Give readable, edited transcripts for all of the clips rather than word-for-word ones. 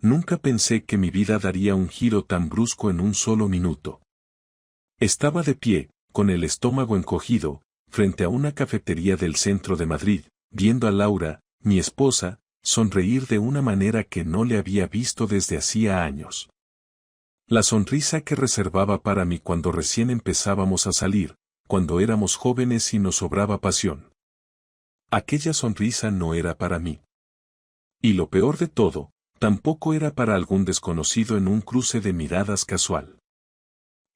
Nunca pensé que mi vida daría un giro tan brusco en un solo minuto. Estaba de pie, con el estómago encogido, frente a una cafetería del centro de Madrid, viendo a Laura, mi esposa, sonreír de una manera que no le había visto desde hacía años. La sonrisa que reservaba para mí cuando recién empezábamos a salir, cuando éramos jóvenes y nos sobraba pasión. Aquella sonrisa no era para mí. Y lo peor de todo, tampoco era para algún desconocido en un cruce de miradas casual.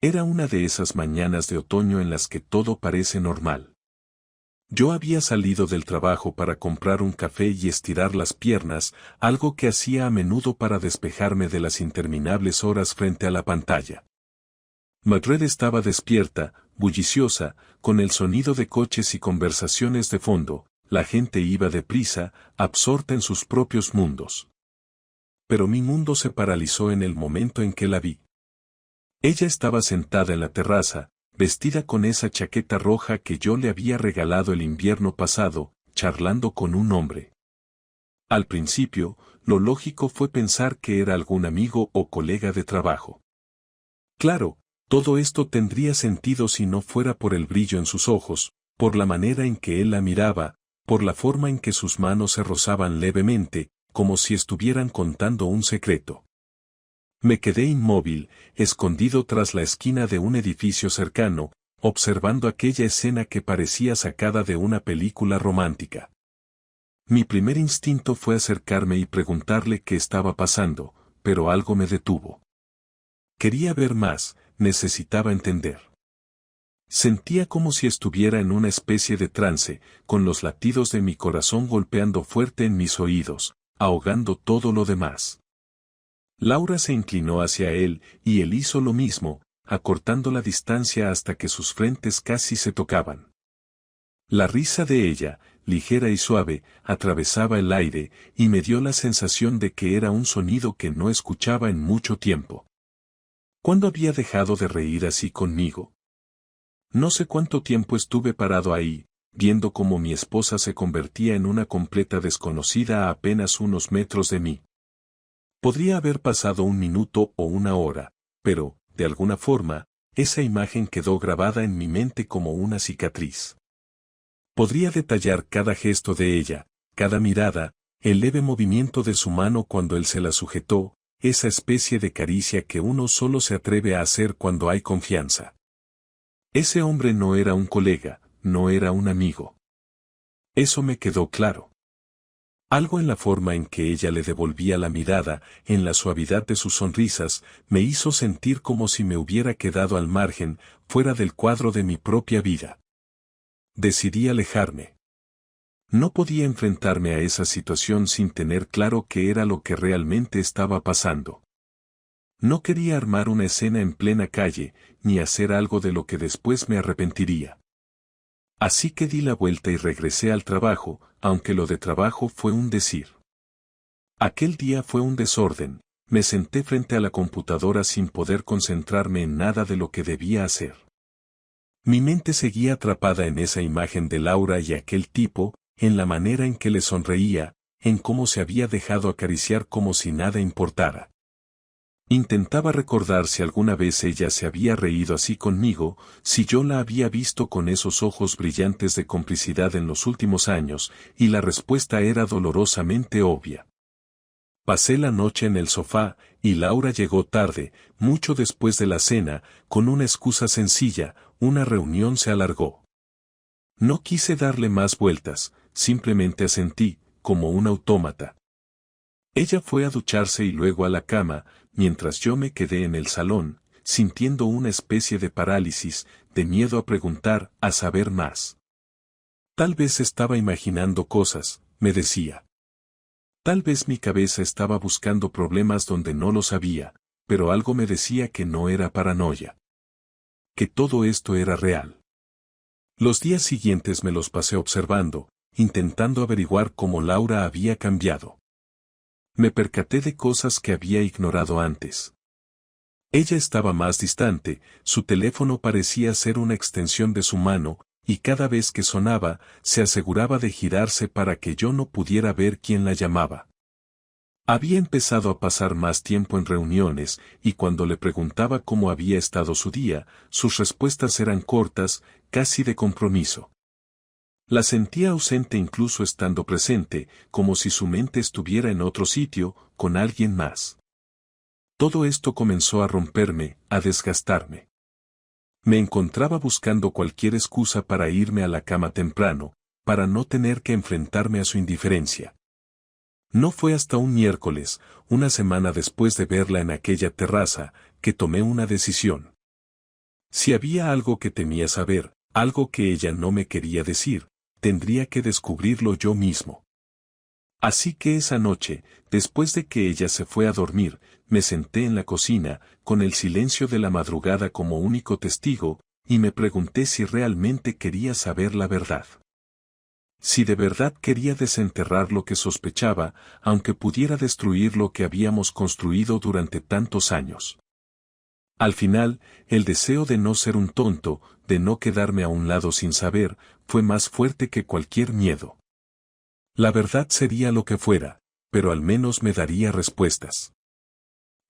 Era una de esas mañanas de otoño en las que todo parece normal. Yo había salido del trabajo para comprar un café y estirar las piernas, algo que hacía a menudo para despejarme de las interminables horas frente a la pantalla. Madrid estaba despierta, bulliciosa, con el sonido de coches y conversaciones de fondo. La gente iba deprisa, absorta en sus propios mundos. Pero mi mundo se paralizó en el momento en que la vi. Ella estaba sentada en la terraza, vestida con esa chaqueta roja que yo le había regalado el invierno pasado, charlando con un hombre. Al principio, lo lógico fue pensar que era algún amigo o colega de trabajo. Claro, todo esto tendría sentido si no fuera por el brillo en sus ojos, por la manera en que él la miraba, por la forma en que sus manos se rozaban levemente, como si estuvieran contando un secreto. Me quedé inmóvil, escondido tras la esquina de un edificio cercano, observando aquella escena que parecía sacada de una película romántica. Mi primer instinto fue acercarme y preguntarle qué estaba pasando, pero algo me detuvo. Quería ver más, necesitaba entender. Sentía como si estuviera en una especie de trance, con los latidos de mi corazón golpeando fuerte en mis oídos, ahogando todo lo demás. Laura se inclinó hacia él, y él hizo lo mismo, acortando la distancia hasta que sus frentes casi se tocaban. La risa de ella, ligera y suave, atravesaba el aire, y me dio la sensación de que era un sonido que no escuchaba en mucho tiempo. ¿Cuándo había dejado de reír así conmigo? No sé cuánto tiempo estuve parado ahí, viendo cómo mi esposa se convertía en una completa desconocida a apenas unos metros de mí. Podría haber pasado un minuto o una hora, pero, de alguna forma, esa imagen quedó grabada en mi mente como una cicatriz. Podría detallar cada gesto de ella, cada mirada, el leve movimiento de su mano cuando él se la sujetó, esa especie de caricia que uno solo se atreve a hacer cuando hay confianza. Ese hombre no era un colega, no era un amigo. Eso me quedó claro. Algo en la forma en que ella le devolvía la mirada, en la suavidad de sus sonrisas, me hizo sentir como si me hubiera quedado al margen, fuera del cuadro de mi propia vida. Decidí alejarme. No podía enfrentarme a esa situación sin tener claro qué era lo que realmente estaba pasando. No quería armar una escena en plena calle, ni hacer algo de lo que después me arrepentiría. Así que di la vuelta y regresé al trabajo, aunque lo de trabajo fue un decir. Aquel día fue un desorden, me senté frente a la computadora sin poder concentrarme en nada de lo que debía hacer. Mi mente seguía atrapada en esa imagen de Laura y aquel tipo, en la manera en que le sonreía, en cómo se había dejado acariciar como si nada importara. Intentaba recordar si alguna vez ella se había reído así conmigo, si yo la había visto con esos ojos brillantes de complicidad en los últimos años, y la respuesta era dolorosamente obvia. Pasé la noche en el sofá, y Laura llegó tarde, mucho después de la cena, con una excusa sencilla, una reunión se alargó. No quise darle más vueltas, simplemente asentí, como un autómata. Ella fue a ducharse y luego a la cama, mientras yo me quedé en el salón, sintiendo una especie de parálisis, de miedo a preguntar, a saber más. Tal vez estaba imaginando cosas, me decía. Tal vez mi cabeza estaba buscando problemas donde no los había, pero algo me decía que no era paranoia. Que todo esto era real. Los días siguientes me los pasé observando, intentando averiguar cómo Laura había cambiado. Me percaté de cosas que había ignorado antes. Ella estaba más distante, su teléfono parecía ser una extensión de su mano, y cada vez que sonaba, se aseguraba de girarse para que yo no pudiera ver quién la llamaba. Había empezado a pasar más tiempo en reuniones, y cuando le preguntaba cómo había estado su día, sus respuestas eran cortas, casi de compromiso. La sentía ausente incluso estando presente, como si su mente estuviera en otro sitio, con alguien más. Todo esto comenzó a romperme, a desgastarme. Me encontraba buscando cualquier excusa para irme a la cama temprano, para no tener que enfrentarme a su indiferencia. No fue hasta un miércoles, una semana después de verla en aquella terraza, que tomé una decisión. Si había algo que temía saber, algo que ella no me quería decir, tendría que descubrirlo yo mismo. Así que esa noche, después de que ella se fue a dormir, me senté en la cocina, con el silencio de la madrugada como único testigo, y me pregunté si realmente quería saber la verdad. Si de verdad quería desenterrar lo que sospechaba, aunque pudiera destruir lo que habíamos construido durante tantos años. Al final, el deseo de no ser un tonto, de no quedarme a un lado sin saber, fue más fuerte que cualquier miedo. La verdad sería lo que fuera, pero al menos me daría respuestas.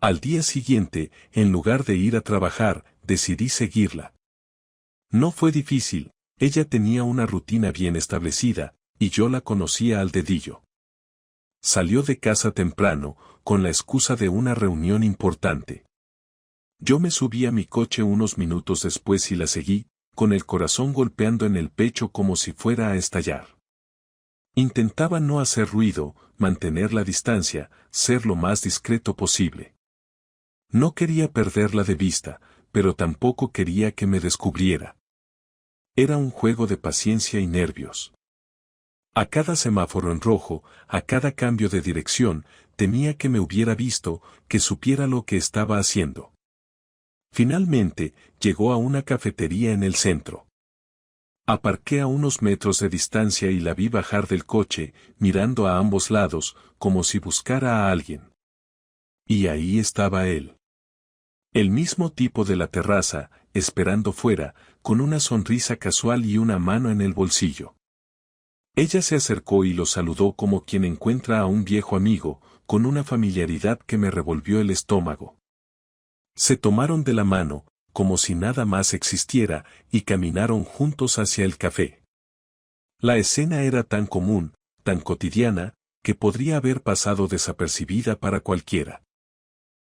Al día siguiente, en lugar de ir a trabajar, decidí seguirla. No fue difícil, ella tenía una rutina bien establecida, y yo la conocía al dedillo. Salió de casa temprano, con la excusa de una reunión importante. Yo me subí a mi coche unos minutos después y la seguí, con el corazón golpeando en el pecho como si fuera a estallar. Intentaba no hacer ruido, mantener la distancia, ser lo más discreto posible. No quería perderla de vista, pero tampoco quería que me descubriera. Era un juego de paciencia y nervios. A cada semáforo en rojo, a cada cambio de dirección, temía que me hubiera visto, que supiera lo que estaba haciendo. Finalmente, llegó a una cafetería en el centro. Aparqué a unos metros de distancia y la vi bajar del coche, mirando a ambos lados, como si buscara a alguien. Y ahí estaba él. El mismo tipo de la terraza, esperando fuera, con una sonrisa casual y una mano en el bolsillo. Ella se acercó y lo saludó como quien encuentra a un viejo amigo, con una familiaridad que me revolvió el estómago. Se tomaron de la mano, como si nada más existiera, y caminaron juntos hacia el café. La escena era tan común, tan cotidiana, que podría haber pasado desapercibida para cualquiera.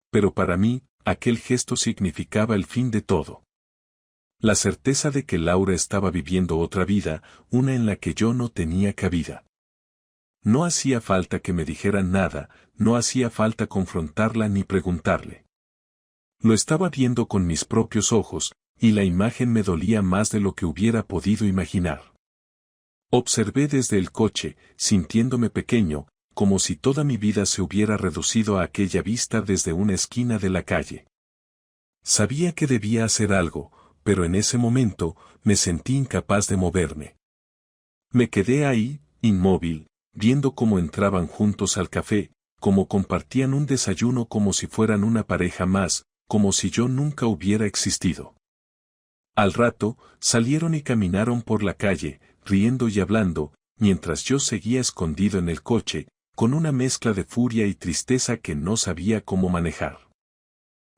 Pero para mí, aquel gesto significaba el fin de todo. La certeza de que Laura estaba viviendo otra vida, una en la que yo no tenía cabida. No hacía falta que me dijeran nada, no hacía falta confrontarla ni preguntarle. Lo estaba viendo con mis propios ojos, y la imagen me dolía más de lo que hubiera podido imaginar. Observé desde el coche, sintiéndome pequeño, como si toda mi vida se hubiera reducido a aquella vista desde una esquina de la calle. Sabía que debía hacer algo, pero en ese momento, me sentí incapaz de moverme. Me quedé ahí, inmóvil, viendo cómo entraban juntos al café, cómo compartían un desayuno como si fueran una pareja más, como si yo nunca hubiera existido. Al rato, salieron y caminaron por la calle, riendo y hablando, mientras yo seguía escondido en el coche, con una mezcla de furia y tristeza que no sabía cómo manejar.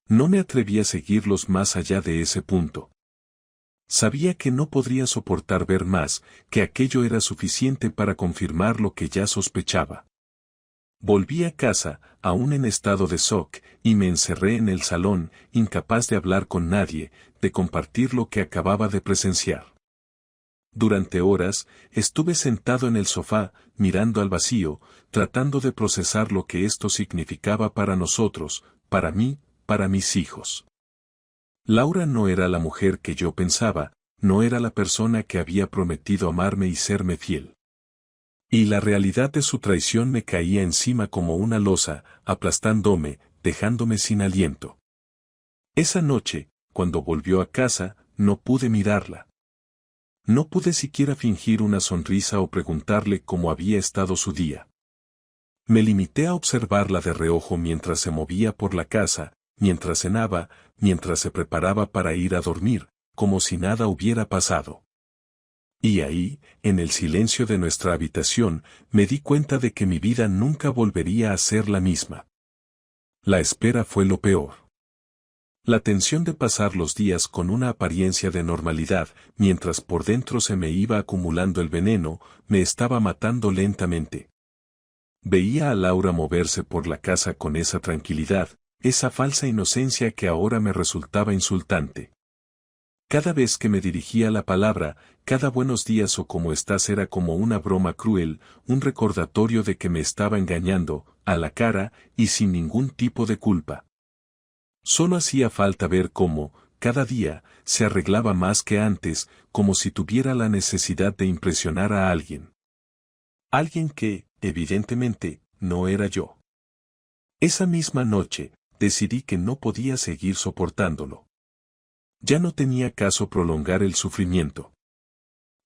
No me atreví a seguirlos más allá de ese punto. Sabía que no podría soportar ver más, que aquello era suficiente para confirmar lo que ya sospechaba. Volví a casa, aún en estado de shock, y me encerré en el salón, incapaz de hablar con nadie, de compartir lo que acababa de presenciar. Durante horas, estuve sentado en el sofá, mirando al vacío, tratando de procesar lo que esto significaba para nosotros, para mí, para mis hijos. Laura no era la mujer que yo pensaba, no era la persona que había prometido amarme y serme fiel. Y la realidad de su traición me caía encima como una losa, aplastándome, dejándome sin aliento. Esa noche, cuando volvió a casa, no pude mirarla. No pude siquiera fingir una sonrisa o preguntarle cómo había estado su día. Me limité a observarla de reojo mientras se movía por la casa, mientras cenaba, mientras se preparaba para ir a dormir, como si nada hubiera pasado. Y ahí, en el silencio de nuestra habitación, me di cuenta de que mi vida nunca volvería a ser la misma. La espera fue lo peor. La tensión de pasar los días con una apariencia de normalidad, mientras por dentro se me iba acumulando el veneno, me estaba matando lentamente. Veía a Laura moverse por la casa con esa tranquilidad, esa falsa inocencia que ahora me resultaba insultante. Cada vez que me dirigía la palabra, cada buenos días o cómo estás era como una broma cruel, un recordatorio de que me estaba engañando, a la cara, y sin ningún tipo de culpa. Solo hacía falta ver cómo, cada día, se arreglaba más que antes, como si tuviera la necesidad de impresionar a alguien. Alguien que, evidentemente, no era yo. Esa misma noche, decidí que no podía seguir soportándolo. Ya no tenía caso prolongar el sufrimiento.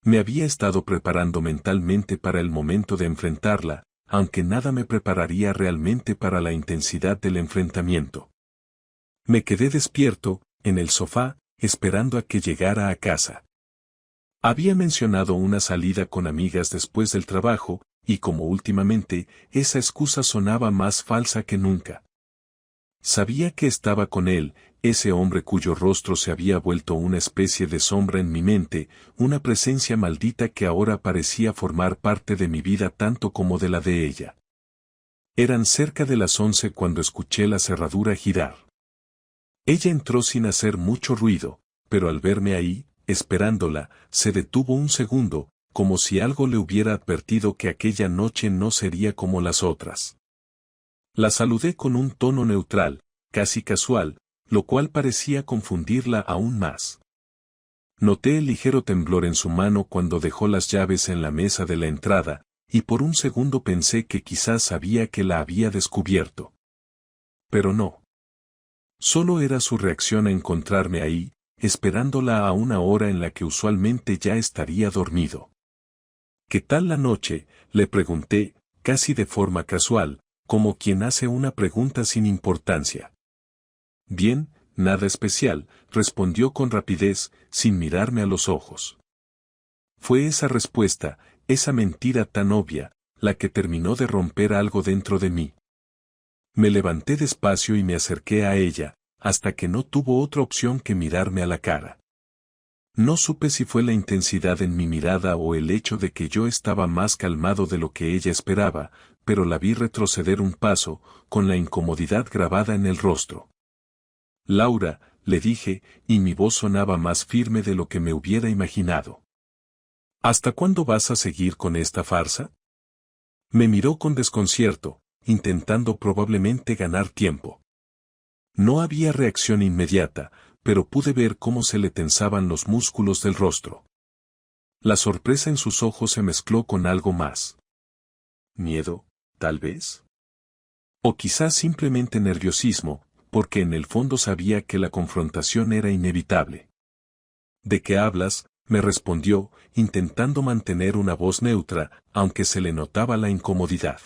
Me había estado preparando mentalmente para el momento de enfrentarla, aunque nada me prepararía realmente para la intensidad del enfrentamiento. Me quedé despierto, en el sofá, esperando a que llegara a casa. Había mencionado una salida con amigas después del trabajo, y como últimamente, esa excusa sonaba más falsa que nunca. Sabía que estaba con él, ese hombre cuyo rostro se había vuelto una especie de sombra en mi mente, una presencia maldita que ahora parecía formar parte de mi vida tanto como de la de ella. Eran cerca de las 11 cuando escuché la cerradura girar. Ella entró sin hacer mucho ruido, pero al verme ahí, esperándola, se detuvo un segundo, como si algo le hubiera advertido que aquella noche no sería como las otras. La saludé con un tono neutral, casi casual, lo cual parecía confundirla aún más. Noté el ligero temblor en su mano cuando dejó las llaves en la mesa de la entrada, y por un segundo pensé que quizás sabía que la había descubierto. Pero no. Solo era su reacción a encontrarme ahí, esperándola a una hora en la que usualmente ya estaría dormido. ¿Qué tal la noche?, le pregunté, casi de forma casual, como quien hace una pregunta sin importancia. Bien, nada especial, respondió con rapidez, sin mirarme a los ojos. Fue esa respuesta, esa mentira tan obvia, la que terminó de romper algo dentro de mí. Me levanté despacio y me acerqué a ella, hasta que no tuvo otra opción que mirarme a la cara. No supe si fue la intensidad en mi mirada o el hecho de que yo estaba más calmado de lo que ella esperaba, pero la vi retroceder un paso, con la incomodidad grabada en el rostro. Laura, le dije, y mi voz sonaba más firme de lo que me hubiera imaginado. ¿Hasta cuándo vas a seguir con esta farsa? Me miró con desconcierto, intentando probablemente ganar tiempo. No había reacción inmediata, pero pude ver cómo se le tensaban los músculos del rostro. La sorpresa en sus ojos se mezcló con algo más. ¿Miedo, tal vez? O quizás simplemente nerviosismo, porque en el fondo sabía que la confrontación era inevitable. ¿De qué hablas?, me respondió, intentando mantener una voz neutra, aunque se le notaba la incomodidad.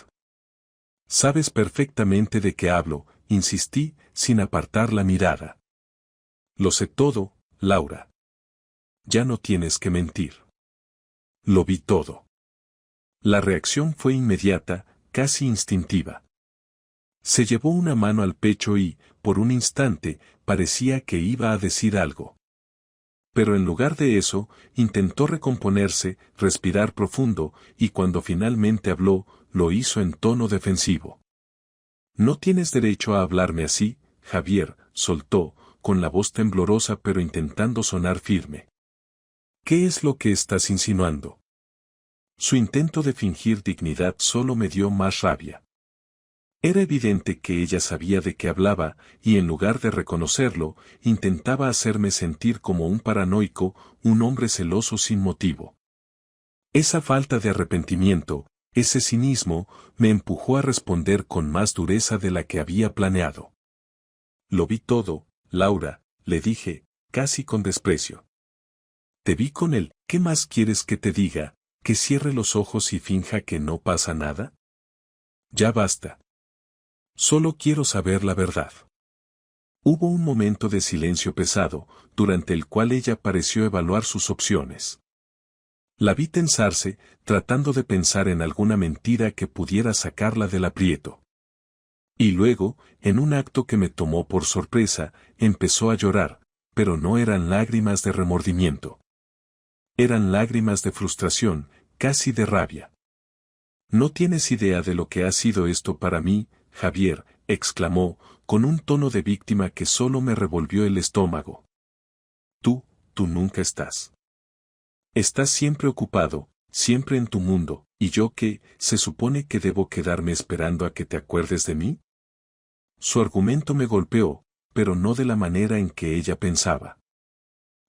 Sabes perfectamente de qué hablo, insistí, sin apartar la mirada. Lo sé todo, Laura. Ya no tienes que mentir. Lo vi todo. La reacción fue inmediata, casi instintiva. Se llevó una mano al pecho y, por un instante, parecía que iba a decir algo. Pero en lugar de eso, intentó recomponerse, respirar profundo, y cuando finalmente habló, lo hizo en tono defensivo. No tienes derecho a hablarme así, Javier, soltó, con la voz temblorosa pero intentando sonar firme. ¿Qué es lo que estás insinuando? Su intento de fingir dignidad solo me dio más rabia. Era evidente que ella sabía de qué hablaba, y en lugar de reconocerlo, intentaba hacerme sentir como un paranoico, un hombre celoso sin motivo. Esa falta de arrepentimiento, ese cinismo, me empujó a responder con más dureza de la que había planeado. Lo vi todo, Laura, le dije, casi con desprecio. Te vi con él, ¿qué más quieres que te diga? ¿Que cierre los ojos y finja que no pasa nada? Ya basta. Solo quiero saber la verdad. Hubo un momento de silencio pesado, durante el cual ella pareció evaluar sus opciones. La vi tensarse, tratando de pensar en alguna mentira que pudiera sacarla del aprieto. Y luego, en un acto que me tomó por sorpresa, empezó a llorar, pero no eran lágrimas de remordimiento. Eran lágrimas de frustración, casi de rabia. «No tienes idea de lo que ha sido esto para mí, Javier», exclamó, con un tono de víctima que solo me revolvió el estómago. Tú nunca estás. Estás siempre ocupado, siempre en tu mundo, ¿y yo qué? ¿Se supone que debo quedarme esperando a que te acuerdes de mí? Su argumento me golpeó, pero no de la manera en que ella pensaba.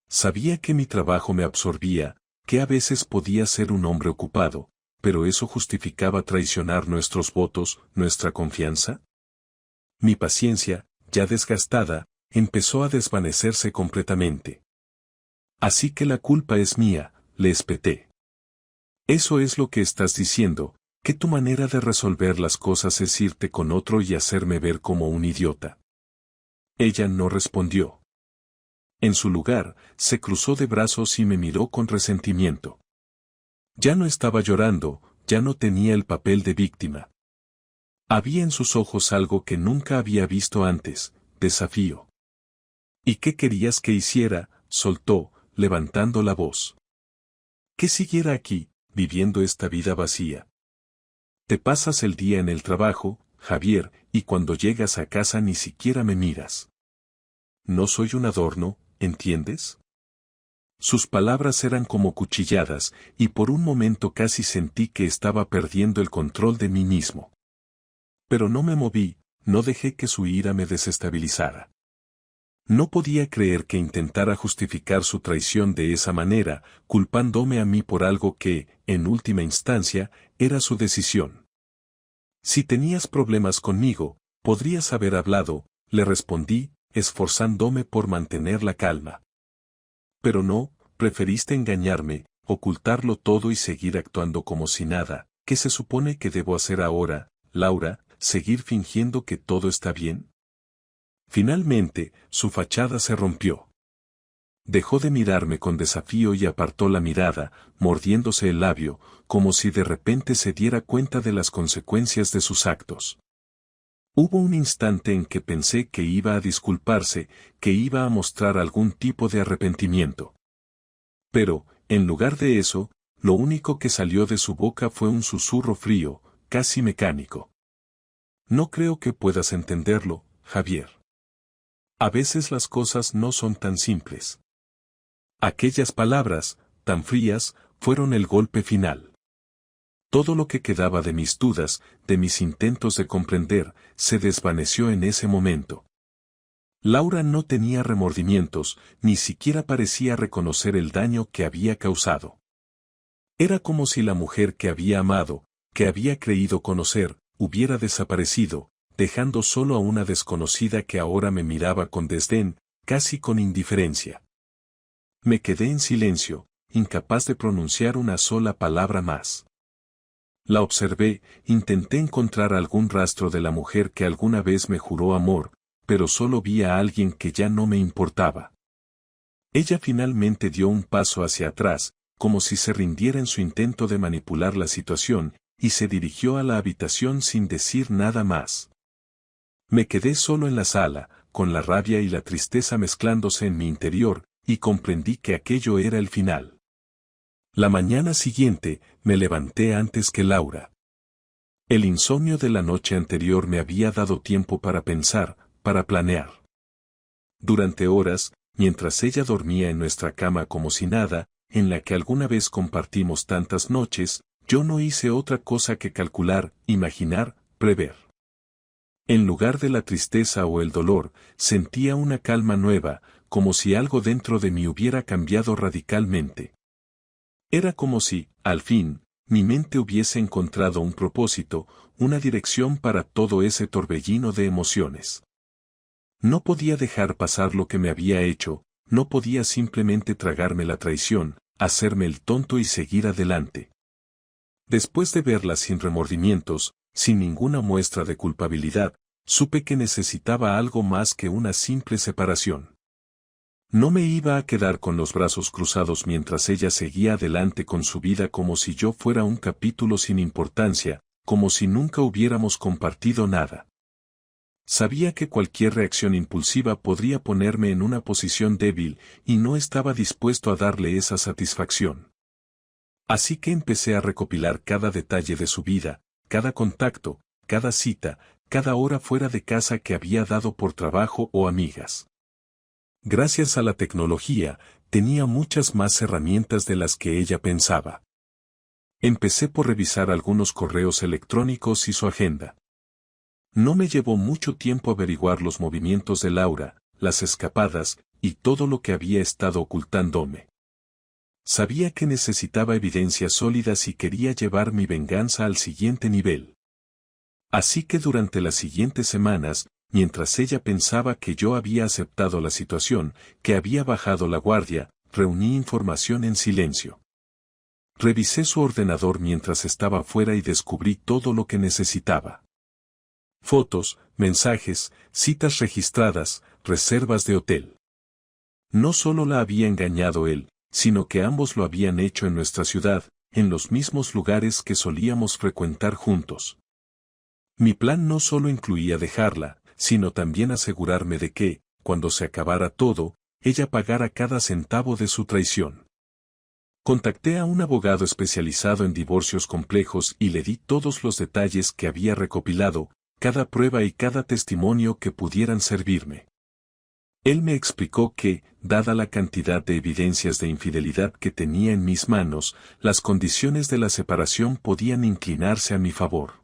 Sabía que mi trabajo me absorbía, que a veces podía ser un hombre ocupado, pero ¿eso justificaba traicionar nuestros votos, nuestra confianza? Mi paciencia, ya desgastada, empezó a desvanecerse completamente. Así que la culpa es mía, le espeté. Eso es lo que estás diciendo, que tu manera de resolver las cosas es irte con otro y hacerme ver como un idiota. Ella no respondió. En su lugar, se cruzó de brazos y me miró con resentimiento. Ya no estaba llorando, ya no tenía el papel de víctima. Había en sus ojos algo que nunca había visto antes, desafío. ¿Y qué querías que hiciera?, soltó, levantando la voz. ¿Que siguiera aquí, viviendo esta vida vacía? Te pasas el día en el trabajo, Javier, y cuando llegas a casa ni siquiera me miras. No soy un adorno, ¿entiendes? Sus palabras eran como cuchilladas, y por un momento casi sentí que estaba perdiendo el control de mí mismo. Pero no me moví, no dejé que su ira me desestabilizara. No podía creer que intentara justificar su traición de esa manera, culpándome a mí por algo que, en última instancia, era su decisión. Si tenías problemas conmigo, podrías haber hablado, le respondí, esforzándome por mantener la calma. Pero no, preferiste engañarme, ocultarlo todo y seguir actuando como si nada. ¿Qué se supone que debo hacer ahora, Laura? ¿Seguir fingiendo que todo está bien? Finalmente, su fachada se rompió. Dejó de mirarme con desafío y apartó la mirada, mordiéndose el labio, como si de repente se diera cuenta de las consecuencias de sus actos. Hubo un instante en que pensé que iba a disculparse, que iba a mostrar algún tipo de arrepentimiento. Pero, en lugar de eso, lo único que salió de su boca fue un susurro frío, casi mecánico. No creo que puedas entenderlo, Javier. A veces las cosas no son tan simples. Aquellas palabras, tan frías, fueron el golpe final. Todo lo que quedaba de mis dudas, de mis intentos de comprender, se desvaneció en ese momento. Laura no tenía remordimientos, ni siquiera parecía reconocer el daño que había causado. Era como si la mujer que había amado, que había creído conocer, hubiera desaparecido, dejando solo a una desconocida que ahora me miraba con desdén, casi con indiferencia. Me quedé en silencio, incapaz de pronunciar una sola palabra más. La observé, intenté encontrar algún rastro de la mujer que alguna vez me juró amor, pero solo vi a alguien que ya no me importaba. Ella finalmente dio un paso hacia atrás, como si se rindiera en su intento de manipular la situación, y se dirigió a la habitación sin decir nada más. Me quedé solo en la sala, con la rabia y la tristeza mezclándose en mi interior, y comprendí que aquello era el final. La mañana siguiente, me levanté antes que Laura. El insomnio de la noche anterior me había dado tiempo para pensar, para planear. Durante horas, mientras ella dormía en nuestra cama como si nada, en la que alguna vez compartimos tantas noches, yo no hice otra cosa que calcular, imaginar, prever. En lugar de la tristeza o el dolor, sentía una calma nueva, como si algo dentro de mí hubiera cambiado radicalmente. Era como si, al fin, mi mente hubiese encontrado un propósito, una dirección para todo ese torbellino de emociones. No podía dejar pasar lo que me había hecho, no podía simplemente tragarme la traición, hacerme el tonto y seguir adelante. Después de verla sin remordimientos, sin ninguna muestra de culpabilidad, supe que necesitaba algo más que una simple separación. No me iba a quedar con los brazos cruzados mientras ella seguía adelante con su vida como si yo fuera un capítulo sin importancia, como si nunca hubiéramos compartido nada. Sabía que cualquier reacción impulsiva podría ponerme en una posición débil y no estaba dispuesto a darle esa satisfacción. Así que empecé a recopilar cada detalle de su vida, cada contacto, cada cita, cada hora fuera de casa que había dado por trabajo o amigas. Gracias a la tecnología, tenía muchas más herramientas de las que ella pensaba. Empecé por revisar algunos correos electrónicos y su agenda. No me llevó mucho tiempo averiguar los movimientos de Laura, las escapadas, y todo lo que había estado ocultándome. Sabía que necesitaba evidencias sólidas y quería llevar mi venganza al siguiente nivel. Así que durante las siguientes semanas, mientras ella pensaba que yo había aceptado la situación, que había bajado la guardia, reuní información en silencio. Revisé su ordenador mientras estaba fuera y descubrí todo lo que necesitaba. Fotos, mensajes, citas registradas, reservas de hotel. No solo la había engañado él, sino que ambos lo habían hecho en nuestra ciudad, en los mismos lugares que solíamos frecuentar juntos. Mi plan no solo incluía dejarla, sino también asegurarme de que, cuando se acabara todo, ella pagara cada centavo de su traición. Contacté a un abogado especializado en divorcios complejos y le di todos los detalles que había recopilado, cada prueba y cada testimonio que pudieran servirme. Él me explicó que, dada la cantidad de evidencias de infidelidad que tenía en mis manos, las condiciones de la separación podían inclinarse a mi favor.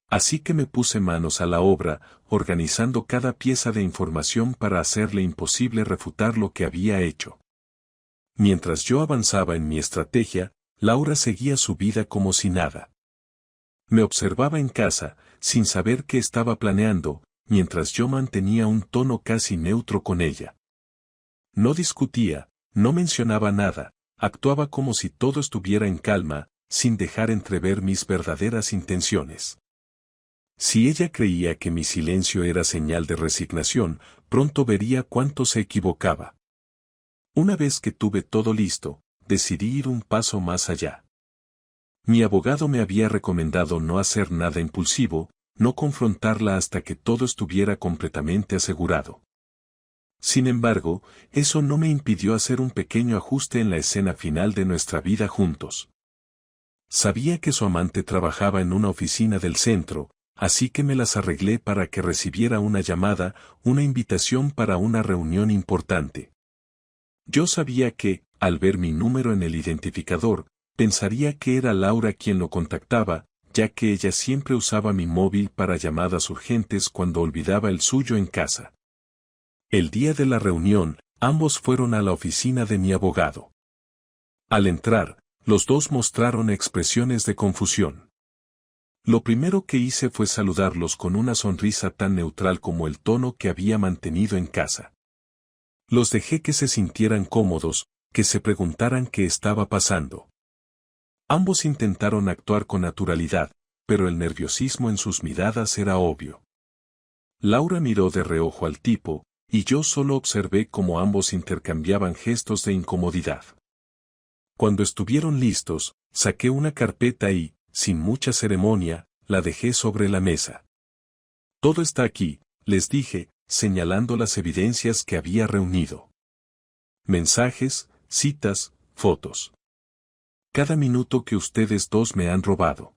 Así que me puse manos a la obra, organizando cada pieza de información para hacerle imposible refutar lo que había hecho. Mientras yo avanzaba en mi estrategia, Laura seguía su vida como si nada. Me observaba en casa, sin saber qué estaba planeando, mientras yo mantenía un tono casi neutro con ella. No discutía, no mencionaba nada, actuaba como si todo estuviera en calma, sin dejar entrever mis verdaderas intenciones. Si ella creía que mi silencio era señal de resignación, pronto vería cuánto se equivocaba. Una vez que tuve todo listo, decidí ir un paso más allá. Mi abogado me había recomendado no hacer nada impulsivo, no confrontarla hasta que todo estuviera completamente asegurado. Sin embargo, eso no me impidió hacer un pequeño ajuste en la escena final de nuestra vida juntos. Sabía que su amante trabajaba en una oficina del centro, así que me las arreglé para que recibiera una llamada, una invitación para una reunión importante. Yo sabía que, al ver mi número en el identificador, pensaría que era Laura quien lo contactaba, ya que ella siempre usaba mi móvil para llamadas urgentes cuando olvidaba el suyo en casa. El día de la reunión, ambos fueron a la oficina de mi abogado. Al entrar, los dos mostraron expresiones de confusión. Lo primero que hice fue saludarlos con una sonrisa tan neutral como el tono que había mantenido en casa. Los dejé que se sintieran cómodos, que se preguntaran qué estaba pasando. Ambos intentaron actuar con naturalidad, pero el nerviosismo en sus miradas era obvio. Laura miró de reojo al tipo, y yo solo observé cómo ambos intercambiaban gestos de incomodidad. Cuando estuvieron listos, saqué una carpeta y, sin mucha ceremonia, la dejé sobre la mesa. Todo está aquí, les dije, señalando las evidencias que había reunido. Mensajes, citas, fotos. Cada minuto que ustedes dos me han robado.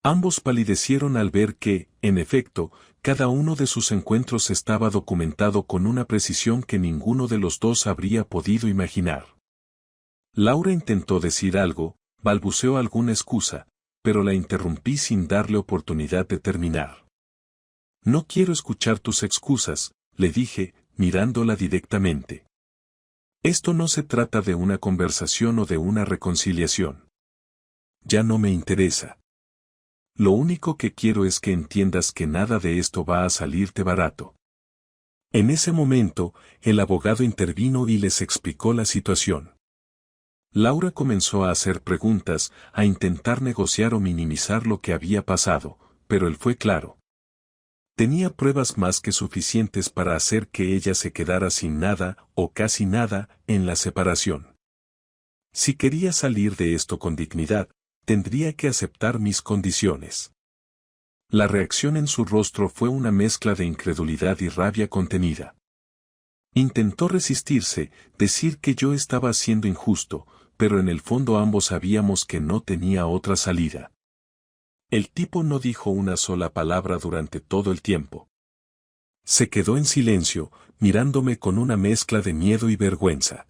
Ambos palidecieron al ver que, en efecto, cada uno de sus encuentros estaba documentado con una precisión que ninguno de los dos habría podido imaginar. Laura intentó decir algo, balbuceó alguna excusa, pero la interrumpí sin darle oportunidad de terminar. No quiero escuchar tus excusas, le dije, mirándola directamente. Esto no se trata de una conversación o de una reconciliación. Ya no me interesa. Lo único que quiero es que entiendas que nada de esto va a salirte barato. En ese momento, el abogado intervino y les explicó la situación. Laura comenzó a hacer preguntas, a intentar negociar o minimizar lo que había pasado, pero él fue claro. Tenía pruebas más que suficientes para hacer que ella se quedara sin nada, o casi nada, en la separación. Si quería salir de esto con dignidad, tendría que aceptar mis condiciones. La reacción en su rostro fue una mezcla de incredulidad y rabia contenida. Intentó resistirse, decir que yo estaba siendo injusto, pero en el fondo ambos sabíamos que no tenía otra salida. El tipo no dijo una sola palabra durante todo el tiempo. Se quedó en silencio, mirándome con una mezcla de miedo y vergüenza.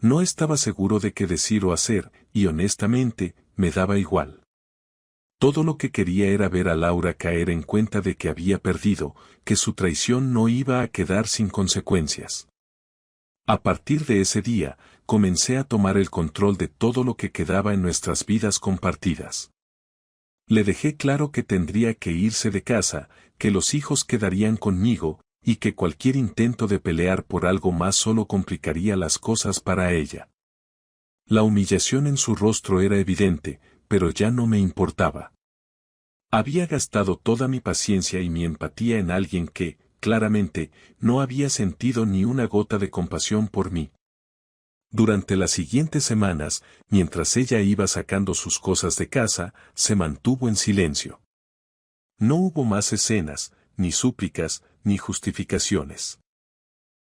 No estaba seguro de qué decir o hacer, y honestamente, me daba igual. Todo lo que quería era ver a Laura caer en cuenta de que había perdido, que su traición no iba a quedar sin consecuencias. A partir de ese día, comencé a tomar el control de todo lo que quedaba en nuestras vidas compartidas. Le dejé claro que tendría que irse de casa, que los hijos quedarían conmigo, y que cualquier intento de pelear por algo más solo complicaría las cosas para ella. La humillación en su rostro era evidente, pero ya no me importaba. Había gastado toda mi paciencia y mi empatía en alguien que, claramente, no había sentido ni una gota de compasión por mí. Durante las siguientes semanas, mientras ella iba sacando sus cosas de casa, se mantuvo en silencio. No hubo más escenas, ni súplicas, ni justificaciones.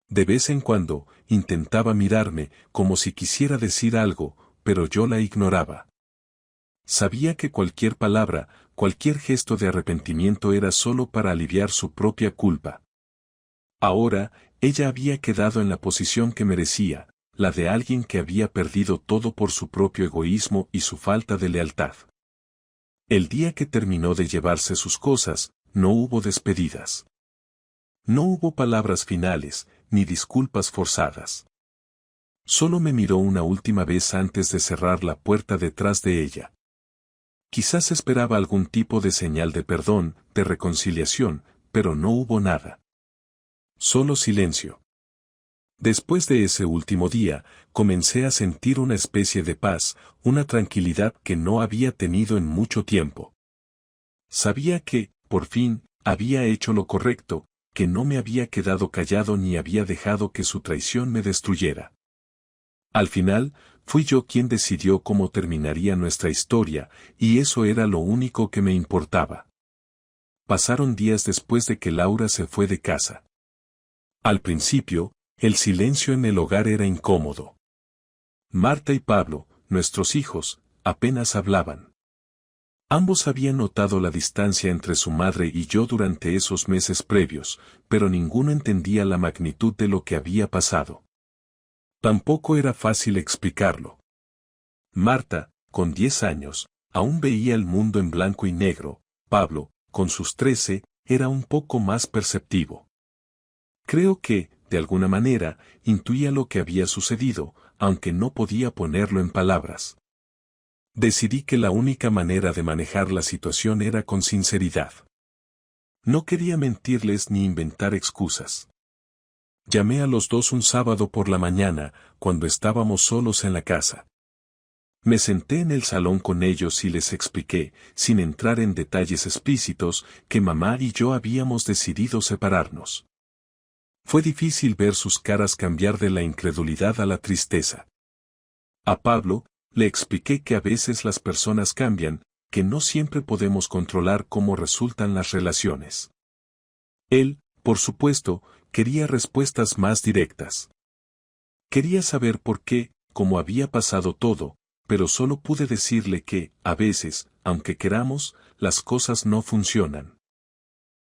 De vez en cuando, intentaba mirarme, como si quisiera decir algo, pero yo la ignoraba. Sabía que cualquier palabra, cualquier gesto de arrepentimiento era solo para aliviar su propia culpa. Ahora, ella había quedado en la posición que merecía, la de alguien que había perdido todo por su propio egoísmo y su falta de lealtad. El día que terminó de llevarse sus cosas, no hubo despedidas. No hubo palabras finales, ni disculpas forzadas. Solo me miró una última vez antes de cerrar la puerta detrás de ella. Quizás esperaba algún tipo de señal de perdón, de reconciliación, pero no hubo nada. Solo silencio. Después de ese último día, comencé a sentir una especie de paz, una tranquilidad que no había tenido en mucho tiempo. Sabía que, por fin, había hecho lo correcto, que no me había quedado callado ni había dejado que su traición me destruyera. Al final, fui yo quien decidió cómo terminaría nuestra historia, y eso era lo único que me importaba. Pasaron días después de que Laura se fue de casa. Al principio, el silencio en el hogar era incómodo. Marta y Pablo, nuestros hijos, apenas hablaban. Ambos habían notado la distancia entre su madre y yo durante esos meses previos, pero ninguno entendía la magnitud de lo que había pasado. Tampoco era fácil explicarlo. Marta, con 10 años, aún veía el mundo en blanco y negro. Pablo, con sus 13, era un poco más perceptivo. Creo que, de alguna manera, intuía lo que había sucedido, aunque no podía ponerlo en palabras. Decidí que la única manera de manejar la situación era con sinceridad. No quería mentirles ni inventar excusas. Llamé a los dos un sábado por la mañana, cuando estábamos solos en la casa. Me senté en el salón con ellos y les expliqué, sin entrar en detalles explícitos, que mamá y yo habíamos decidido separarnos. Fue difícil ver sus caras cambiar de la incredulidad a la tristeza. A Pablo, le expliqué que a veces las personas cambian, que no siempre podemos controlar cómo resultan las relaciones. Él, por supuesto, quería respuestas más directas. Quería saber por qué, cómo había pasado todo, pero solo pude decirle que, a veces, aunque queramos, las cosas no funcionan.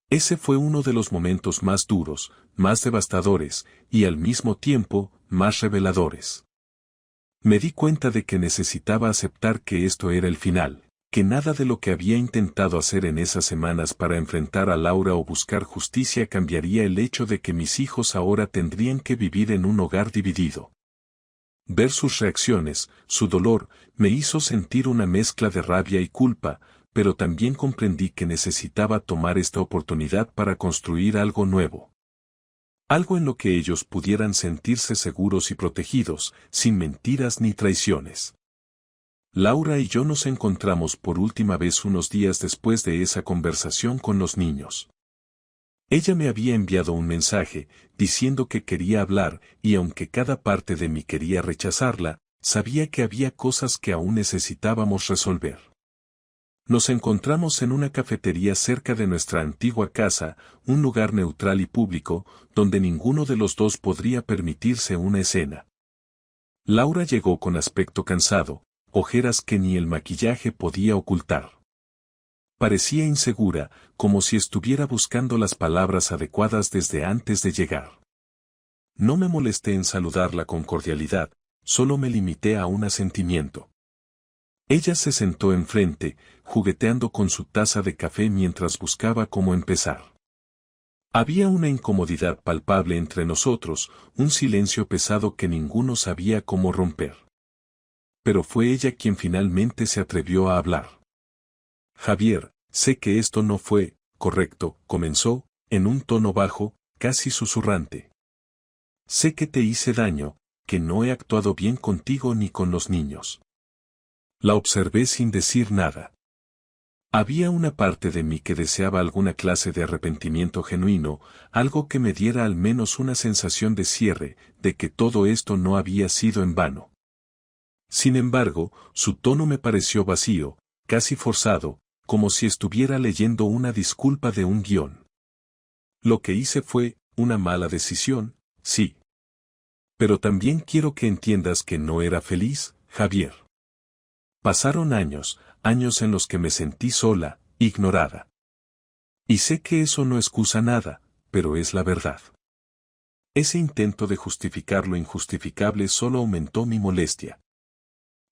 Ese fue uno de los momentos más duros, más devastadores, y al mismo tiempo, más reveladores. Me di cuenta de que necesitaba aceptar que esto era el final, que nada de lo que había intentado hacer en esas semanas para enfrentar a Laura o buscar justicia cambiaría el hecho de que mis hijos ahora tendrían que vivir en un hogar dividido. Ver sus reacciones, su dolor, me hizo sentir una mezcla de rabia y culpa, pero también comprendí que necesitaba tomar esta oportunidad para construir algo nuevo. Algo en lo que ellos pudieran sentirse seguros y protegidos, sin mentiras ni traiciones. Laura y yo nos encontramos por última vez unos días después de esa conversación con los niños. Ella me había enviado un mensaje, diciendo que quería hablar, y aunque cada parte de mí quería rechazarla, sabía que había cosas que aún necesitábamos resolver. Nos encontramos en una cafetería cerca de nuestra antigua casa, un lugar neutral y público, donde ninguno de los dos podría permitirse una escena. Laura llegó con aspecto cansado, ojeras que ni el maquillaje podía ocultar. Parecía insegura, como si estuviera buscando las palabras adecuadas desde antes de llegar. No me molesté en saludarla con cordialidad, solo me limité a un asentimiento. Ella se sentó enfrente, jugueteando con su taza de café mientras buscaba cómo empezar. Había una incomodidad palpable entre nosotros, un silencio pesado que ninguno sabía cómo romper. Pero fue ella quien finalmente se atrevió a hablar. Javier, sé que esto no fue correcto, comenzó, en un tono bajo, casi susurrante. Sé que te hice daño, que no he actuado bien contigo ni con los niños. La observé sin decir nada. Había una parte de mí que deseaba alguna clase de arrepentimiento genuino, algo que me diera al menos una sensación de cierre, de que todo esto no había sido en vano. Sin embargo, su tono me pareció vacío, casi forzado, como si estuviera leyendo una disculpa de un guión. Lo que hice fue una mala decisión, sí. Pero también quiero que entiendas que no era feliz, Javier. Pasaron años, años en los que me sentí sola, ignorada. Y sé que eso no excusa nada, pero es la verdad. Ese intento de justificar lo injustificable solo aumentó mi molestia.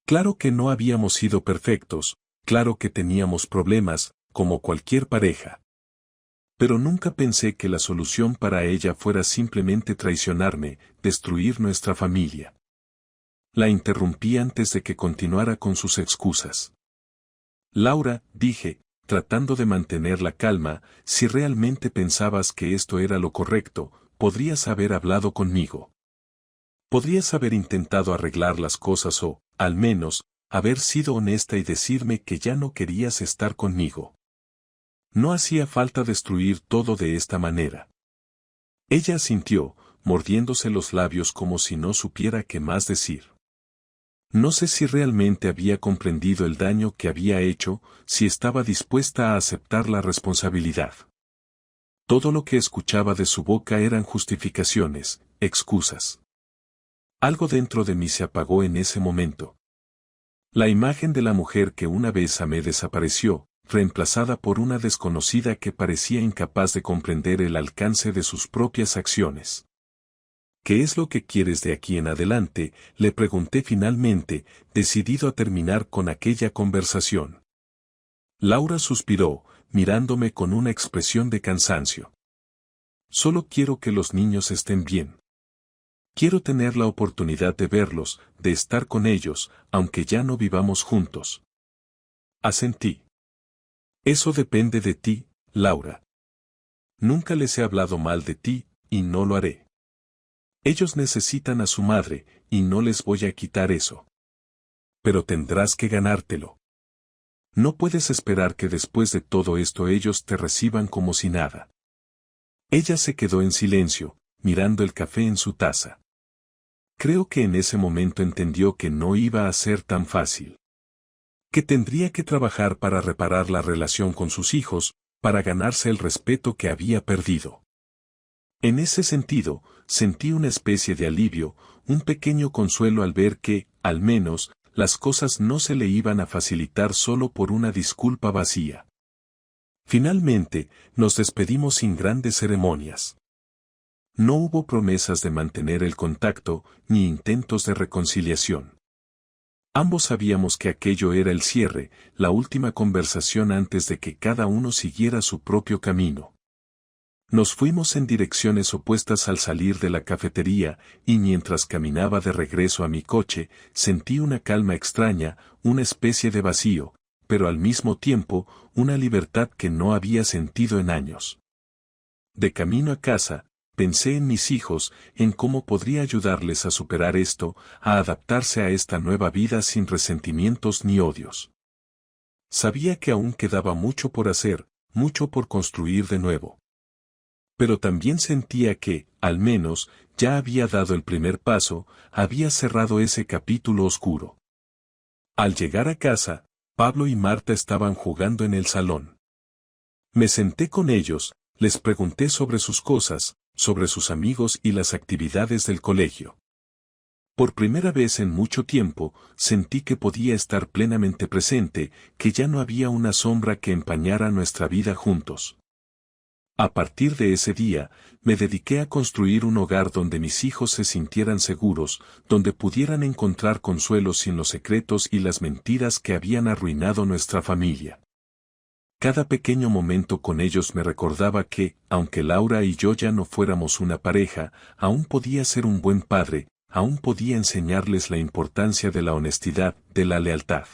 Claro que no habíamos sido perfectos, claro que teníamos problemas, como cualquier pareja. Pero nunca pensé que la solución para ella fuera simplemente traicionarme, destruir nuestra familia. La interrumpí antes de que continuara con sus excusas. Laura, dije, tratando de mantener la calma, si realmente pensabas que esto era lo correcto, podrías haber hablado conmigo. Podrías haber intentado arreglar las cosas o, al menos, haber sido honesta y decirme que ya no querías estar conmigo. No hacía falta destruir todo de esta manera. Ella asintió, mordiéndose los labios como si no supiera qué más decir. No sé si realmente había comprendido el daño que había hecho, si estaba dispuesta a aceptar la responsabilidad. Todo lo que escuchaba de su boca eran justificaciones, excusas. Algo dentro de mí se apagó en ese momento. La imagen de la mujer que una vez amé desapareció, reemplazada por una desconocida que parecía incapaz de comprender el alcance de sus propias acciones. ¿Qué es lo que quieres de aquí en adelante?, le pregunté finalmente, decidido a terminar con aquella conversación. Laura suspiró, mirándome con una expresión de cansancio. Solo quiero que los niños estén bien. Quiero tener la oportunidad de verlos, de estar con ellos, aunque ya no vivamos juntos. Asentí. Eso depende de ti, Laura. Nunca les he hablado mal de ti, y no lo haré. Ellos necesitan a su madre, y no les voy a quitar eso. Pero tendrás que ganártelo. No puedes esperar que después de todo esto ellos te reciban como si nada. Ella se quedó en silencio, mirando el café en su taza. Creo que en ese momento entendió que no iba a ser tan fácil. Que tendría que trabajar para reparar la relación con sus hijos, para ganarse el respeto que había perdido. En ese sentido, sentí una especie de alivio, un pequeño consuelo al ver que, al menos, las cosas no se le iban a facilitar solo por una disculpa vacía. Finalmente, nos despedimos sin grandes ceremonias. No hubo promesas de mantener el contacto, ni intentos de reconciliación. Ambos sabíamos que aquello era el cierre, la última conversación antes de que cada uno siguiera su propio camino. Nos fuimos en direcciones opuestas al salir de la cafetería, y mientras caminaba de regreso a mi coche, sentí una calma extraña, una especie de vacío, pero al mismo tiempo, una libertad que no había sentido en años. De camino a casa, pensé en mis hijos, en cómo podría ayudarles a superar esto, a adaptarse a esta nueva vida sin resentimientos ni odios. Sabía que aún quedaba mucho por hacer, mucho por construir de nuevo. Pero también sentía que, al menos, ya había dado el primer paso, había cerrado ese capítulo oscuro. Al llegar a casa, Pablo y Marta estaban jugando en el salón. Me senté con ellos, les pregunté sobre sus cosas, sobre sus amigos y las actividades del colegio. Por primera vez en mucho tiempo, sentí que podía estar plenamente presente, que ya no había una sombra que empañara nuestra vida juntos. A partir de ese día, me dediqué a construir un hogar donde mis hijos se sintieran seguros, donde pudieran encontrar consuelo sin los secretos y las mentiras que habían arruinado nuestra familia. Cada pequeño momento con ellos me recordaba que, aunque Laura y yo ya no fuéramos una pareja, aún podía ser un buen padre, aún podía enseñarles la importancia de la honestidad, de la lealtad.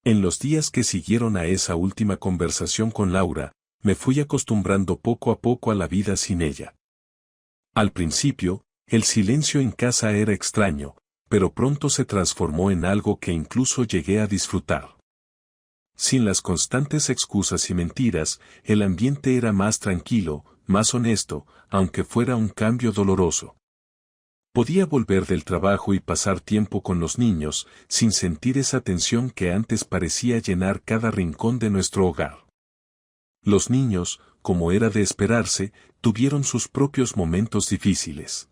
En los días que siguieron a esa última conversación con Laura, me fui acostumbrando poco a poco a la vida sin ella. Al principio, el silencio en casa era extraño, pero pronto se transformó en algo que incluso llegué a disfrutar. Sin las constantes excusas y mentiras, el ambiente era más tranquilo, más honesto, aunque fuera un cambio doloroso. Podía volver del trabajo y pasar tiempo con los niños, sin sentir esa tensión que antes parecía llenar cada rincón de nuestro hogar. Los niños, como era de esperarse, tuvieron sus propios momentos difíciles.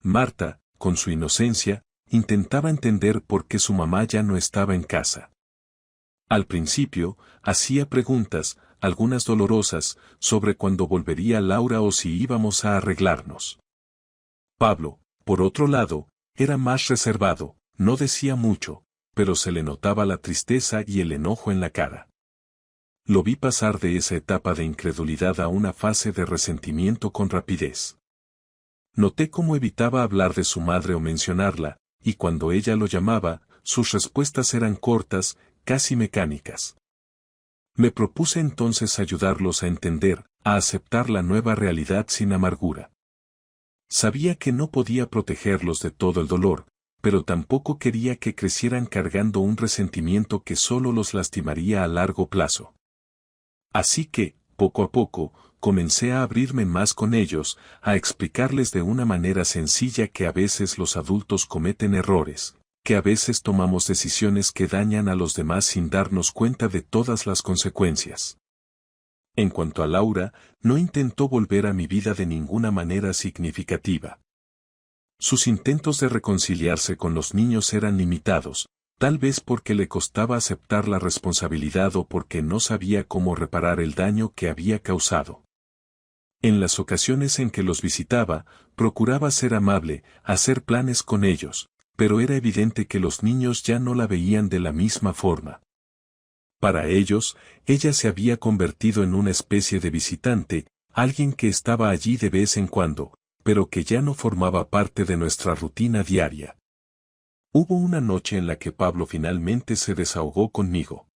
Marta, con su inocencia, intentaba entender por qué su mamá ya no estaba en casa. Al principio, hacía preguntas, algunas dolorosas, sobre cuándo volvería Laura o si íbamos a arreglarnos. Pablo, por otro lado, era más reservado, no decía mucho, pero se le notaba la tristeza y el enojo en la cara. Lo vi pasar de esa etapa de incredulidad a una fase de resentimiento con rapidez. Noté cómo evitaba hablar de su madre o mencionarla, y cuando ella lo llamaba, sus respuestas eran cortas, casi mecánicas. Me propuse entonces ayudarlos a entender, a aceptar la nueva realidad sin amargura. Sabía que no podía protegerlos de todo el dolor, pero tampoco quería que crecieran cargando un resentimiento que solo los lastimaría a largo plazo. Así que, poco a poco, comencé a abrirme más con ellos, a explicarles de una manera sencilla que a veces los adultos cometen errores, que a veces tomamos decisiones que dañan a los demás sin darnos cuenta de todas las consecuencias. En cuanto a Laura, no intentó volver a mi vida de ninguna manera significativa. Sus intentos de reconciliarse con los niños eran limitados, tal vez porque le costaba aceptar la responsabilidad o porque no sabía cómo reparar el daño que había causado. En las ocasiones en que los visitaba, procuraba ser amable, hacer planes con ellos, pero era evidente que los niños ya no la veían de la misma forma. Para ellos, ella se había convertido en una especie de visitante, alguien que estaba allí de vez en cuando, pero que ya no formaba parte de nuestra rutina diaria. Hubo una noche en la que Pablo finalmente se desahogó conmigo.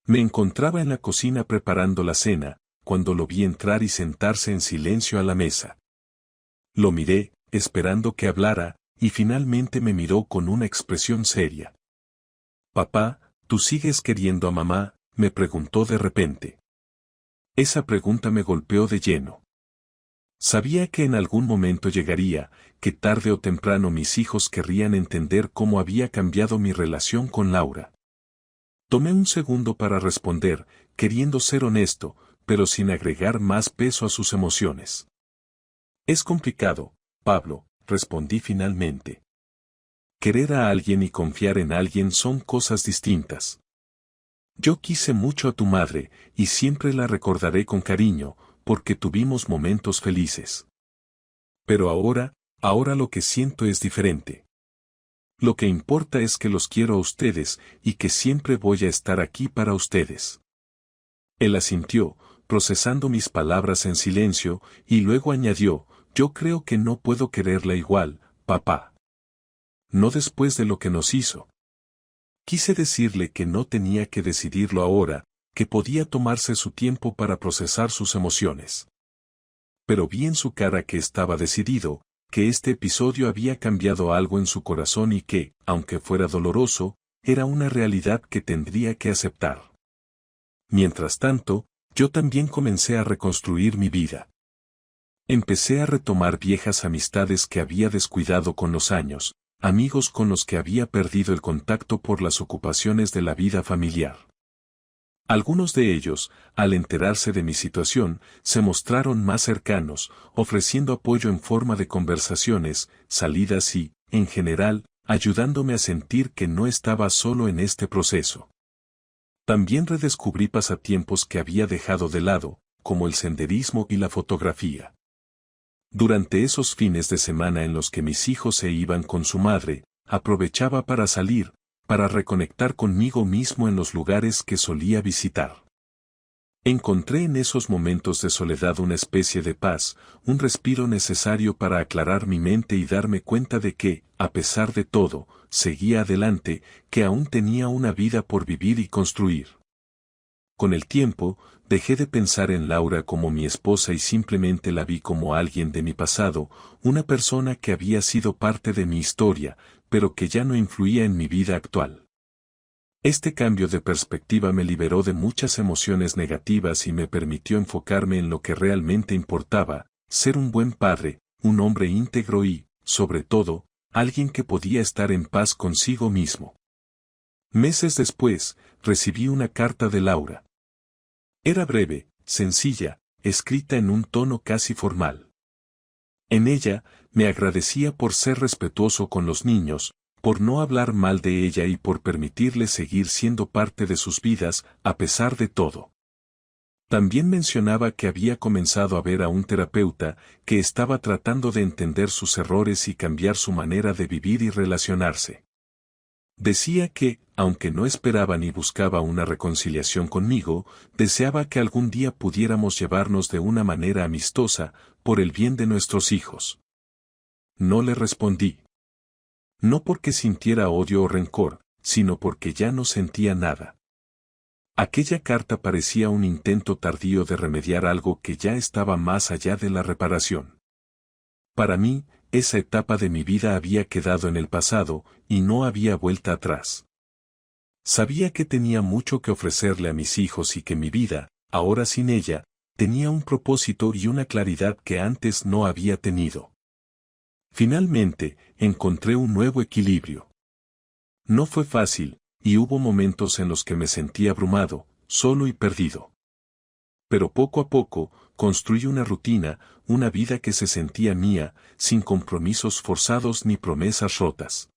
Me encontraba en la cocina preparando la cena, cuando lo vi entrar y sentarse en silencio a la mesa. Lo miré, esperando que hablara, y finalmente me miró con una expresión seria. «Papá, ¿tú sigues queriendo a mamá?», me preguntó de repente. Esa pregunta me golpeó de lleno. Sabía que en algún momento llegaría, que tarde o temprano mis hijos querrían entender cómo había cambiado mi relación con Laura. Tomé un segundo para responder, queriendo ser honesto, pero sin agregar más peso a sus emociones. «Es complicado, Pablo», respondí finalmente. Querer a alguien y confiar en alguien son cosas distintas. Yo quise mucho a tu madre, y siempre la recordaré con cariño, porque tuvimos momentos felices. Pero ahora lo que siento es diferente. Lo que importa es que los quiero a ustedes, y que siempre voy a estar aquí para ustedes. Él asintió, procesando mis palabras en silencio, y luego añadió, «Yo creo que no puedo quererla igual, papá. No después de lo que nos hizo». Quise decirle que no tenía que decidirlo ahora, que podía tomarse su tiempo para procesar sus emociones. Pero vi en su cara que estaba decidido, que este episodio había cambiado algo en su corazón y que, aunque fuera doloroso, era una realidad que tendría que aceptar. Mientras tanto, yo también comencé a reconstruir mi vida. Empecé a retomar viejas amistades que había descuidado con los años, amigos con los que había perdido el contacto por las ocupaciones de la vida familiar. Algunos de ellos, al enterarse de mi situación, se mostraron más cercanos, ofreciendo apoyo en forma de conversaciones, salidas y, en general, ayudándome a sentir que no estaba solo en este proceso. También redescubrí pasatiempos que había dejado de lado, como el senderismo y la fotografía. Durante esos fines de semana en los que mis hijos se iban con su madre, aprovechaba para salir, para reconectar conmigo mismo en los lugares que solía visitar. Encontré en esos momentos de soledad una especie de paz, un respiro necesario para aclarar mi mente y darme cuenta de que, a pesar de todo, seguía adelante, que aún tenía una vida por vivir y construir. Con el tiempo, dejé de pensar en Laura como mi esposa y simplemente la vi como alguien de mi pasado, una persona que había sido parte de mi historia, pero que ya no influía en mi vida actual. Este cambio de perspectiva me liberó de muchas emociones negativas y me permitió enfocarme en lo que realmente importaba, ser un buen padre, un hombre íntegro y, sobre todo, alguien que podía estar en paz consigo mismo. Meses después, recibí una carta de Laura. Era breve, sencilla, escrita en un tono casi formal. En ella, me agradecía por ser respetuoso con los niños, por no hablar mal de ella y por permitirles seguir siendo parte de sus vidas, a pesar de todo. También mencionaba que había comenzado a ver a un terapeuta, que estaba tratando de entender sus errores y cambiar su manera de vivir y relacionarse. Decía que, aunque no esperaba ni buscaba una reconciliación conmigo, deseaba que algún día pudiéramos llevarnos de una manera amistosa, por el bien de nuestros hijos. No le respondí. No porque sintiera odio o rencor, sino porque ya no sentía nada. Aquella carta parecía un intento tardío de remediar algo que ya estaba más allá de la reparación. Para mí, esa etapa de mi vida había quedado en el pasado, y no había vuelta atrás. Sabía que tenía mucho que ofrecerle a mis hijos y que mi vida, ahora sin ella, tenía un propósito y una claridad que antes no había tenido. Finalmente, encontré un nuevo equilibrio. No fue fácil, y hubo momentos en los que me sentí abrumado, solo y perdido. Pero poco a poco, construí una rutina, una vida que se sentía mía, sin compromisos forzados ni promesas rotas.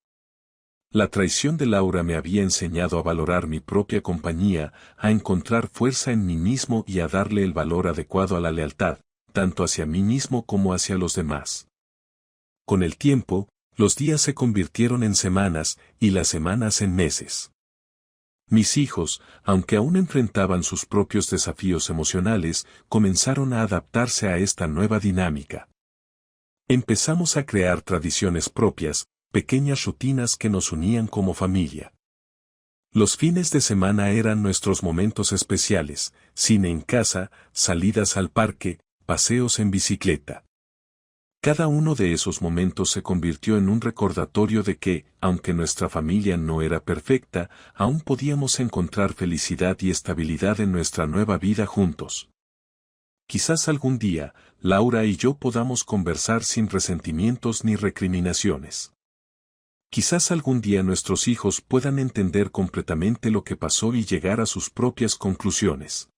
La traición de Laura me había enseñado a valorar mi propia compañía, a encontrar fuerza en mí mismo y a darle el valor adecuado a la lealtad, tanto hacia mí mismo como hacia los demás. Con el tiempo, los días se convirtieron en semanas, y las semanas en meses. Mis hijos, aunque aún enfrentaban sus propios desafíos emocionales, comenzaron a adaptarse a esta nueva dinámica. Empezamos a crear tradiciones propias, pequeñas rutinas que nos unían como familia. Los fines de semana eran nuestros momentos especiales, cine en casa, salidas al parque, paseos en bicicleta. Cada uno de esos momentos se convirtió en un recordatorio de que, aunque nuestra familia no era perfecta, aún podíamos encontrar felicidad y estabilidad en nuestra nueva vida juntos. Quizás algún día, Laura y yo podamos conversar sin resentimientos ni recriminaciones. Quizás algún día nuestros hijos puedan entender completamente lo que pasó y llegar a sus propias conclusiones.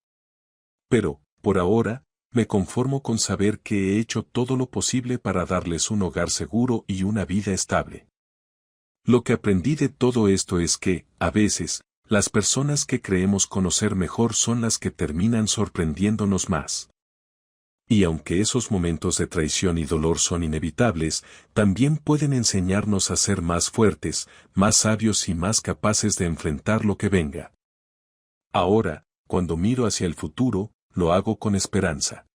Pero, por ahora, me conformo con saber que he hecho todo lo posible para darles un hogar seguro y una vida estable. Lo que aprendí de todo esto es que, a veces, las personas que creemos conocer mejor son las que terminan sorprendiéndonos más. Y aunque esos momentos de traición y dolor son inevitables, también pueden enseñarnos a ser más fuertes, más sabios y más capaces de enfrentar lo que venga. Ahora, cuando miro hacia el futuro, lo hago con esperanza.